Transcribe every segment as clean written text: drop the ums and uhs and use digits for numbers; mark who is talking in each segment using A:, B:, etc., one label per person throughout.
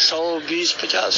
A: 100, 20, 50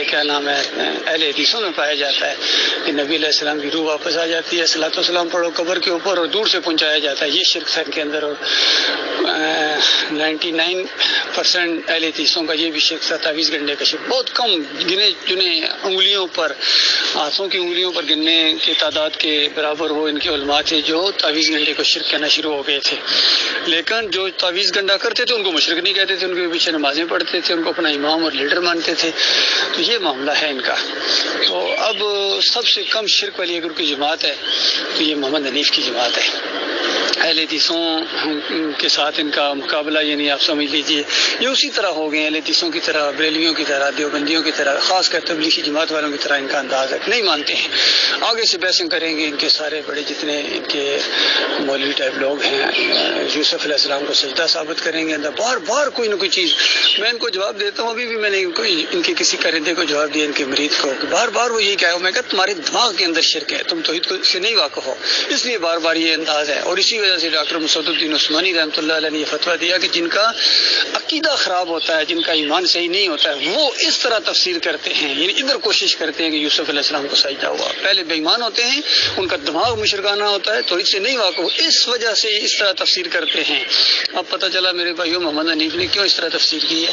A: کیا نام ہے اہل حدیثوں میں پایا جاتا ہے کہ نبی علیہ السلام کی روح واپس آ جاتی ہے، صلاۃ والسلام پڑھو قبر کے اوپر اور دور سے پہنچایا جاتا ہے، یہ شرک ہے ان کے اندر. اور 99% اہل حدیثوں کا یہ بھی شرک تھا، تعویذ گنڈے کا شرک. بہت کم گنے چنے انگلیوں پر، ہاتھوں کی انگلیوں پر گننے کی تعداد کے برابر وہ ان کے علماء تھے جو تعویذ گنڈے کو شرک کہنا شروع ہو گئے تھے. لیکن جو تعویذ گنڈا کرتے تھے ان کو مشرک نہیں کہتے تھے، ان کے پیچھے نمازیں پڑھتے تھے، ان کو اپنا امام اور لیڈر مانتے تھے. تو یہ معاملہ ہے ان کا. تو اب سب سے کم شرک والی اگر کوئی جماعت ہے تو یہ محمد حنیف کی جماعت ہے. اہل حدیثوں کے ساتھ ان کا مقابلہ یعنی آپ سمجھ لیجئے یہ اسی طرح ہو گئے، اہل حدیثوں کی طرح، بریلویوں کی طرح، دیوبندیوں کی طرح، خاص کر تبلیغی جماعت والوں کی طرح ان کا انداز ہے، نہیں مانتے ہیں. آگے سے بحثیں کریں گے ان کے سارے بڑے جتنے ان کے مولوی ٹائپ لوگ ہیں، یوسف علیہ السلام کو سجدہ ثابت کریں گے، بار بار کوئی نہ کوئی چیز. میں ان کو جواب دیتا ہوں، ابھی بھی میں نے ان کے کسی کرندے کو جواب دیا، ان کے مرید کو، بار بار وہ یہی کہا، میں کہا تمہارے دماغ کے اندر شرک ہے، تم توحید سے نہیں واقف ہو، اس لیے بار بار یہ انداز ہے. اور اسی وجہ سے ڈاکٹر مسعود الدین عثمانی رحمۃ اللہ علیہ نے یہ فتویٰ دیا کہ جن کا عقیدہ خراب ہوتا ہے، جن کا ایمان صحیح نہیں ہوتا ہے، وہ اس طرح تفسیر کرتے ہیں، یعنی ادھر کوشش کرتے ہیں کہ یوسف علیہ السلام کو سجدہ ہوا. پہلے بے ایمان ہوتے ہیں، ان کا دماغ مشرکانہ ہوتا ہے، توحید سے نہیں واقف، اس وجہ سے اس طرح تفسیر کرتے ہیں. اب پتہ چلا میرے بھائیوں محمد حنیف نے کیوں اس طرح تفسیر کی ہے،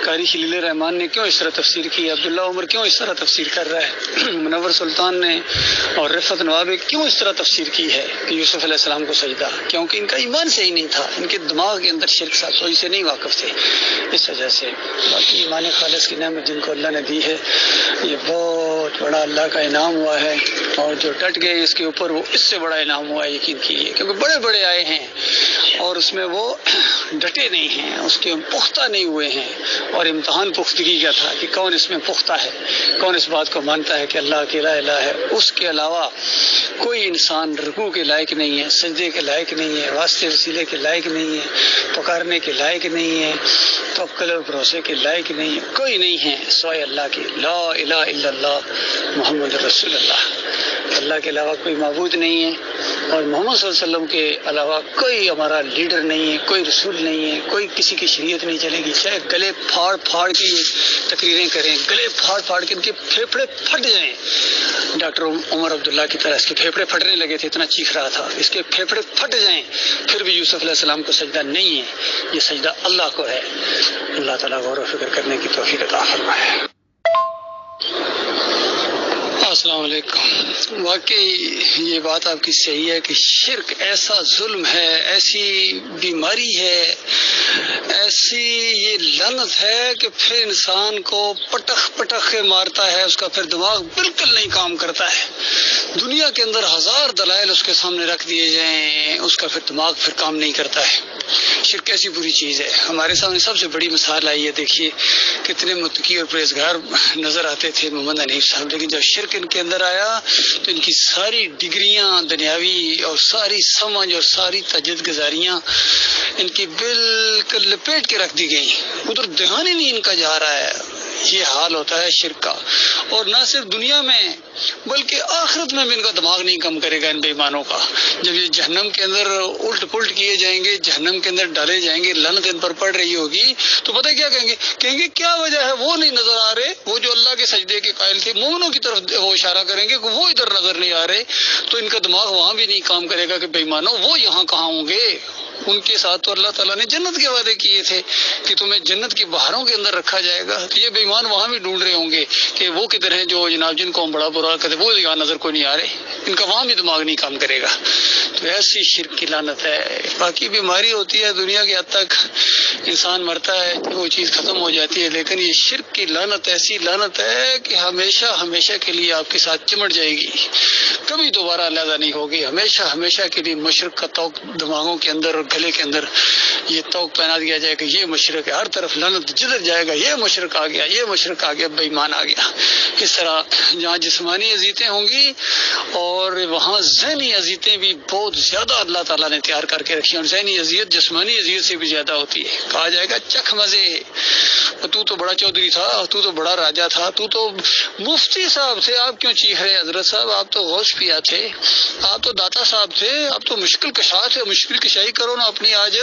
A: قاری خلیل الرحمان نے کیوں اس طرح تفسیر کی ہے، عبداللہ عمر کیوں اس طرح تفسیر کر رہا ہے، منور سلطان نے اور رفعت نواب کیوں اس طرح تفسیر کی ہے کہ یوسف علیہ السلام کو سجدہ، کیونکہ ان کا ایمان صحیح نہیں تھا، ان کے دماغ کے اندر شرک تھا، تو اسے نہیں واقف تھے اس وجہ سے. باقی ایمان خالص کی نعمت جن کو اللہ نے دی ہے یہ بہت بڑا اللہ کا انعام ہوا ہے، اور جو ڈٹ گئے اس کے اوپر وہ اس سے بڑا انعام ہوا ہے، یقین کیجیے، کیونکہ بڑے بڑے آئے ہیں اور اس میں وہ ڈٹے نہیں ہیں، اس کے پختہ نہیں ہوئے ہیں. اور امتحان پختگی کا تھا کہ کون اس میں پختہ ہے، کون اس بات کو مانتا ہے کہ اللہ اکیلا الہ ہے، اس کے علاوہ کوئی انسان رکوع کے لائق نہیں ہے، سجدے کے لائق نہیں ہے، واسطے وسیلے کے لائق نہیں ہے، پکارنے کے لائق نہیں ہے، توکل اور بھروسے کے لائق نہیں ہے، کوئی نہیں ہے سوائے اللہ کی. لا الہ الا اللہ محمد رسول اللہ، اللہ کے علاوہ کوئی معبود نہیں ہے، اور محمد صلی اللہ علیہ وسلم کے علاوہ کوئی ہمارا لیڈر نہیں ہے، کوئی رسول نہیں ہے، کوئی کسی کی شریعت نہیں چلے گی. چاہے گلے پھاڑ پھاڑ کے تقریریں کریں، گلے پھاڑ پھاڑ کے ان کے پھیپھڑے پھٹ جائیں، ڈاکٹر عمر عبداللہ کی طرح اس کے پھیپھڑے پھٹنے لگے تھے، اتنا چیخ رہا تھا، اس کے پھیپھڑے پھٹ جائیں، پھر بھی یوسف علیہ السلام کو سجدہ نہیں ہے، یہ سجدہ اللہ کو ہے. اللہ تعالیٰ غور و فکر کرنے کی توفیق عطا فرمائے. السلام علیکم. واقعی یہ بات آپ کی صحیح ہے کہ شرک ایسا ظلم ہے، ایسی بیماری ہے، ایسی یہ لعنت ہے کہ پھر انسان کو پٹخ پٹخ کے مارتا ہے، اس کا پھر دماغ بالکل نہیں کام کرتا ہے. دنیا کے اندر ہزار دلائل اس کے سامنے رکھ دیے جائیں، اس کا پھر دماغ پھر کام نہیں کرتا ہے. شرک ایسی بری چیز ہے. ہمارے سامنے سب سے بڑی مثال آئی ہے، دیکھیے کتنے متقی اور پرہیزگار نظر آتے تھے محمد حنیف صاحب، لیکن جب شرک ان کے اندر آیا تو ان کی ساری ڈگریاں دنیاوی اور ساری سمجھ اور ساری تجدید گزاریاں ان کی بالکل لپیٹ کے رکھ دی گئی، ادھر دھیان ہی نہیں ان کا جا رہا ہے. یہ حال ہوتا ہے شرک کا. اور نہ صرف دنیا میں بلکہ آخرت میں بھی ان کا دماغ نہیں کم کرے گا ان بے ایمانوں کا. جب یہ جہنم کے اندر الٹ پلٹ کیے جائیں گے، جہنم کے اندر ڈالے جائیں گے، لعنت ان پر پڑ رہی ہوگی، تو پتہ کیا کہیں گے؟ کہیں گے کیا وجہ ہے وہ نہیں نظر آ رہے، وہ جو اللہ کے سجدے کے قائل تھے مومنوں کی طرف وہ اشارہ کریں گے کہ وہ ادھر نظر نہیں آ رہے. تو ان کا دماغ وہاں بھی نہیں کام کرے گا کہ بے ایمانوں وہ یہاں کہاں ہوں گے. ان کے ساتھ تو اللہ تعالیٰ نے جنت کے وعدے کیے تھے کہ تمہیں جنت کی بہاروں کے اندر رکھا جائے گا. تو یہ بے ایمان وہاں بھی ڈھونڈ رہے ہوں گے کہ وہ کدھر ہیں جو جناب جن کو ہم بڑا برا کرتے وہ یہاں نظر کو نہیں آ رہے، ان کا وہاں بھی دماغ نہیں کام کرے گا. تو ایسی شرک کی لعنت ہے. باقی بیماری ہوتی ہے دنیا کے حد تک انسان مرتا ہے وہ چیز ختم ہو جاتی ہے، لیکن یہ شرک کی لعنت ایسی لعنت ہے کہ ہمیشہ ہمیشہ کے لیے آپ کے ساتھ چمٹ جائے گی، کبھی دوبارہ علیحدہ نہیں ہوگی. ہمیشہ ہمیشہ کے لیے مشرق کا توق دماغوں کے اندر اور گلے کے اندر یہ توق پہنا دیا جائے کہ یہ مشرق ہے، ہر طرف لعنت جدھر جائے گا یہ مشرق آ گیا، یہ مشرق آ گیا، بے ایمان آ گیا. اس طرح جہاں جسمانی اذیتیں ہوں گی اور وہاں ذہنی اذیتیں بھی بہت زیادہ اللہ تعالیٰ نے تیار کر کے رکھی ہیں، اور ذہنی اذیت جسمانی اذیت سے بھی زیادہ ہوتی ہے. کہا جائے گا چکھ مزے، تو بڑا چودھری تھا، تو بڑا راجا تھا، تو مفتی صاحب تھے، آپ کیوں چیخ رہے حضرت صاحب؟ آپ تو غوث پیا تھے، آپ تو داتا صاحب تھے، آپ تو مشکل کشا تھے، مشکل کشائی کرو نا اپنی آج،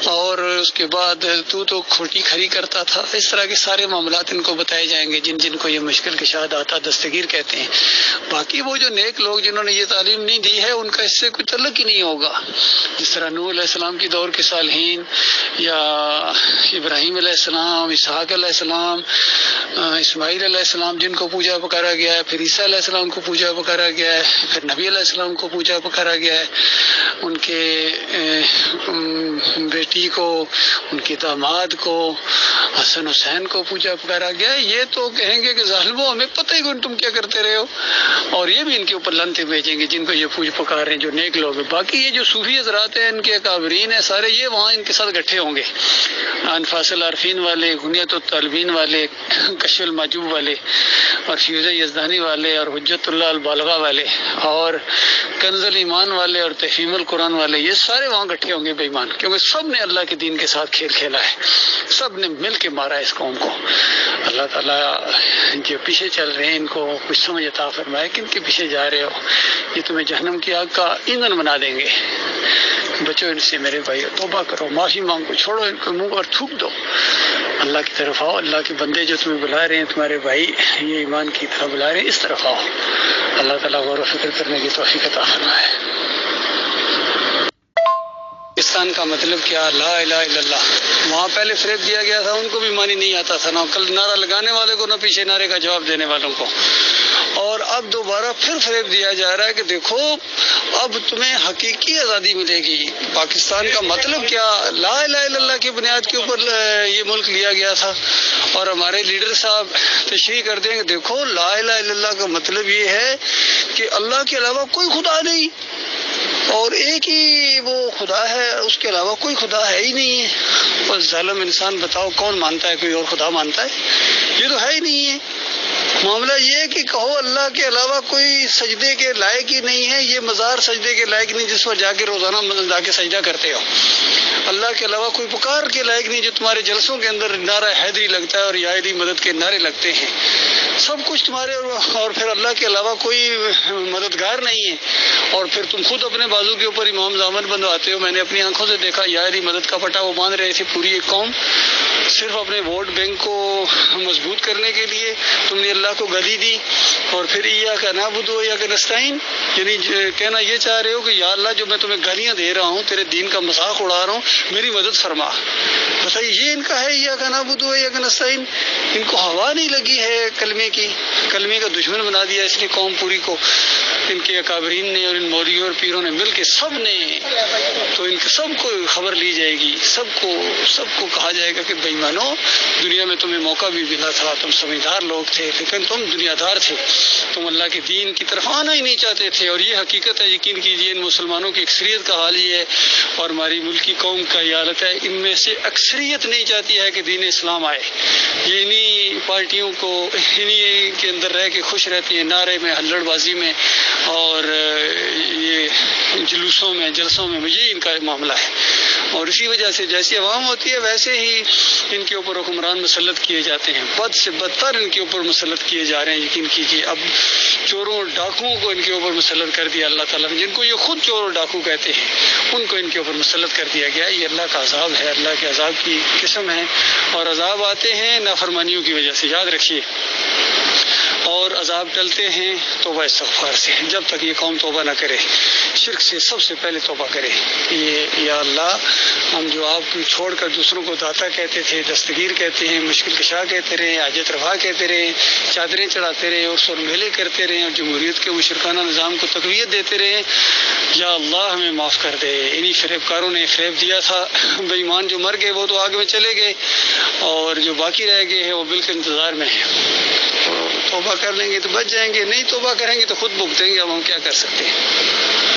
A: اور اس کے بعد تو کھوٹی کھری کرتا تھا. اس طرح کے سارے معاملات ان کو بتائے جائیں گے جن کو یہ مشکل کشا داتا دستگیر کہتے ہیں. باقی وہ جو نیک لوگ جنہوں نے یہ تعلیم نہیں دی ہے ان کا اس سے کوئی تعلق ہی نہیں ہوگا. جس طرح نوح علیہ السلام کی دور کے صالحین، یا ابراہیم علیہ السلام، اسحاق علیہ السلام، اسماعیل علیہ السلام جن کو پوجا پکارا گیا ہے، پھر عیسیٰ علیہ السلام کو پوجا پکارا گیا ہے، پھر نبی علیہ السلام کو پوجا پکارا گیا ہے، ان کے بیٹی کو، ان کے داماد کو، حسن حسین کو پوجا پکارا گیا ہے. یہ تو کہیں گے کہ ظالمو ہمیں پتہ ہی نہیں تم کیا کرتے رہے ہو، اور یہ بھی ان کے اوپر لعنتیں بھیجیں گے جن کو یہ پوج پکار رہے ہیں جو نیک لوگ ہیں. باقی یہ جو صوفی حضرات ہیں، ان کے اکابرین ہیں سارے، یہ وہاں ان کے ساتھ اکٹھے ہوں گے، انفاس العارفین والے، غنیت الطالبین والے، کشف المحجوب والے، اور فیوز یزدانی والے، اور حجت اللہ البالغہ والے، اور کنز الایمان والے، اور تفہیم القرآن والے. یہ سارے وہاں اکٹھے ہوں گے بے ایمان، کیونکہ سب نے اللہ کے دین کے ساتھ کھیل کھیلا ہے، سب نے مل کے مارا ہے اس قوم کو. اللہ تعالیٰ جو پیچھے چل رہے ہیں ان کو کچھ سمجھ عطا فرمائے کہ ان کے پیچھے جا رہے ہو، یہ تمہیں جہنم کی آگ کا ایندھن بنا دیں گے. بچو ان سے میرے بھائی، توبہ کرو، معافی مانگو، چھوڑو ان کو، منہ پر تھوک دو، اللہ کی طرف آؤ. اللہ کے بندے جو تمہیں بلا رہے ہیں، تمہارے بھائی یہ ایمان کی طرف بلا رہے ہیں، اس طرف آؤ. اللہ تعالیٰ غور و فکر کرنے کی توفیق عطا فرمائے. پاکستان کا مطلب کیا؟ لا الہ الا اللہ. وہاں پہلے فریب دیا گیا تھا، ان کو بھی معنی نہیں آتا تھا، نہ کل نعرہ لگانے والے کو، نہ پیچھے نعرے کا جواب دینے والوں کو. اور اب دوبارہ پھر فریب دیا جا رہا ہے کہ دیکھو اب تمہیں حقیقی آزادی ملے گی. پاکستان کا مطلب کیا؟ لا الہ الا اللہ کی بنیاد کے اوپر یہ ملک لیا گیا تھا. اور ہمارے لیڈر صاحب تشریح کرتے ہیں کہ دیکھو لا الہ الا اللہ کا مطلب یہ ہے کہ اللہ کے علاوہ کوئی خدا نہیں، اور ایک ہی وہ خدا ہے، اس کے علاوہ کوئی خدا ہے ہی نہیں ہے. اور ظالم انسان بتاؤ کون مانتا ہے کوئی اور خدا مانتا ہے؟ یہ تو ہے ہی نہیں ہے. معاملہ یہ ہے کہ کہو اللہ کے علاوہ کوئی سجدے کے لائق ہی نہیں ہے، یہ مزار سجدے کے لائق نہیں جس پر جا کے روزانہ جا کے سجدہ کرتے ہو. اللہ کے علاوہ کوئی پکار کے لائق نہیں جو تمہارے جلسوں کے اندر نعرہ حیدری لگتا ہے اور یا علی مدد کے نعرے لگتے ہیں. سب کچھ تمہارے، اور پھر اللہ کے علاوہ کوئی مددگار نہیں ہے، اور پھر تم خود اپنے بازو کے اوپر امام زامن بندواتے ہو. میں نے اپنی آنکھوں سے دیکھا، یا علی مدد کا پٹا وہ باندھ رہے تھے پوری ایک قوم، صرف اپنے ووٹ بینک کو مضبوط کرنے کے لیے. تم نے اللہ کو گالی دی، اور پھر ایاک نعبد و ایاک نستعین، یعنی کہنا یہ چاہ رہے ہو کہ یا اللہ جو میں تمہیں گالیاں دے رہا ہوں، تیرے دین کا مذاق اڑا رہا ہوں، میری مدد فرما. بتائیے یہ ان کا ہے ایاک نعبد و ایاک نستعین. ان کو ہوا نہیں لگی ہے کلمے کی، کلمے کا دشمن بنا دیا اس نے قوم پوری کو، ان کے اکابرین نے اور ان مولویوں اور پیروں نے مل کے، سب نے. تو ان کے سب کو خبر لی جائے گی، سب کو کہا جائے گا کہ بے ایمانو، دنیا میں تمہیں موقع بھی ملا تھا، تم سمجھدار لوگ تھے، لیکن تم دنیا دار تھے، تم اللہ کے دین کی طرف آنا ہی نہیں چاہتے تھے. اور یہ حقیقت ہے، یقین کیجیے ان مسلمانوں کی اکثریت کا حال یہ ہے، اور ہماری ملکی قوم کا یہ حالت ہے، ان میں سے اکثریت نہیں چاہتی ہے کہ دین اسلام آئے. یہ انہی پارٹیوں کو، انہی کے اندر رہ کے خوش رہتی ہیں، نعرے میں، ہلڑ بازی میں، اور یہ جلوسوں میں، جلسوں میں. یہ ان کا معاملہ ہے، اور اسی وجہ سے جیسی عوام ہوتی ہے ویسے ہی ان کے اوپر حکمران مسلط کیے جاتے ہیں. بد سے بدتر ان کے اوپر مسلط کیے جا رہے ہیں. یقین کیجیے اب چوروں ڈاکوؤں کو ان کے اوپر مسلط کر دیا اللہ تعالیٰ نے، جن کو یہ خود چور اور ڈاکو کہتے ہیں، ان کو ان کے اوپر مسلط کر دیا گیا. یہ اللہ کا عذاب ہے، اللہ کے عذاب کی قسم ہے. اور عذاب آتے ہیں نافرمانیوں کی وجہ سے، یاد رکھیے، اور عذاب ٹلتے ہیں توبہ استغفار سے. جب تک یہ قوم توبہ نہ کرے، شرک سے سب سے پہلے توبہ کرے. یہ یا اللہ، ہم جو آپ کو چھوڑ کر دوسروں کو داتا کہتے تھے، دستگیر کہتے ہیں، مشکل کشا کہتے رہے، حاجت روا کہتے رہے، چادریں چڑھاتے رہے، اور سر میلے کرتے رہے، اور جمہوریت کے مشرکانہ نظام کو تقویت دیتے رہے، یا اللہ ہمیں معاف کر دے. انہی فریب کاروں نے فریب دیا تھا. بے ایمان جو مر گئے وہ تو آگ میں چلے گئے، اور جو باقی رہ گئے ہیں وہ بالکل انتظار میں ہیں. توبہ کر لیں گے تو بچ جائیں گے، نہیں توبہ کریں گے تو خود بھگتیں گے. اب ہم کیا کر سکتے ہیں.